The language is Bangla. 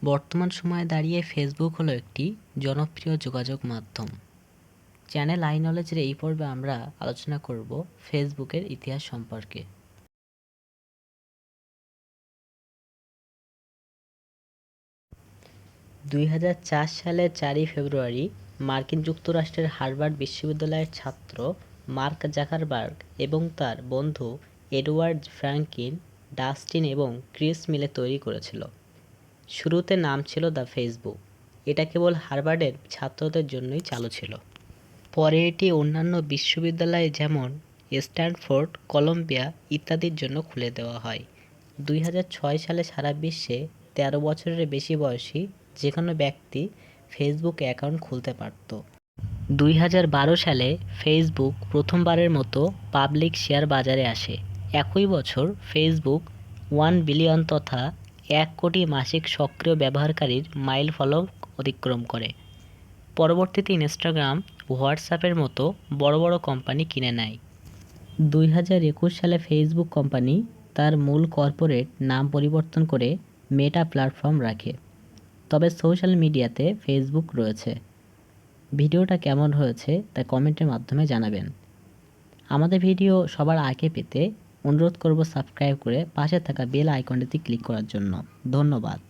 বর্তমান সময়ে দাঁড়িয়ে ফেসবুক হলো একটি জনপ্রিয় যোগাযোগ মাধ্যম। চ্যানেল আই নলেজের এই পর্বে আমরা আলোচনা করব ফেসবুকের ইতিহাস সম্পর্কে। 2004 সালের 4 ফেব্রুয়ারি মার্কিন যুক্তরাষ্ট্রের হার্ভার্ড বিশ্ববিদ্যালয়ের ছাত্র মার্ক জাকারবার্গ এবং তার বন্ধু এডওয়ার্ড ফ্র্যাঙ্কলিন, ডাস্টিন এবং ক্রিস মিলে তৈরি করেছিল। শুরুতে নাম ছিল দ্য ফেসবুক। এটা কেবল হার্ভার্ডের ছাত্রদের জন্যই চালু ছিল। পরে এটি অন্যান্য বিশ্ববিদ্যালয় যেমন স্ট্যানফোর্ড, কলম্বিয়া ইত্যাদির জন্য খুলে দেওয়া হয়। 2006 সালে সারা বিশ্বে 13 বছরের বেশি বয়সী যে কোনো ব্যক্তি ফেসবুক অ্যাকাউন্ট খুলতে পারত। 2012 সালে ফেসবুক প্রথমবারের মতো পাবলিক শেয়ার বাজারে আসে। একই বছর ফেসবুক 1 বিলিয়ন তথা 1 কোটি মাসিক সক্রিয় ব্যবহারকারীর মাইলফলক অতিক্রম করে। পরবর্তীতে ইনস্টাগ্রাম, হোয়াটসঅ্যাপের মতো বড় বড় কোম্পানি কিনে নেয়। 2021 সালে ফেসবুক কোম্পানি তার মূল কর্পোরেট নাম পরিবর্তন করে মেটা প্ল্যাটফর্ম রাখে। তবে সোশ্যাল মিডিয়াতে ফেসবুক রয়েছে। ভিডিওটা কেমন হয়েছে তা কমেন্টের মাধ্যমে জানাবেন। আমাদের ভিডিও সবার আগে পেতে অনুরোধ করব সাবস্ক্রাইব করে পাশে থাকা বেল আইকনটিতে ক্লিক করার জন্য। ধন্যবাদ।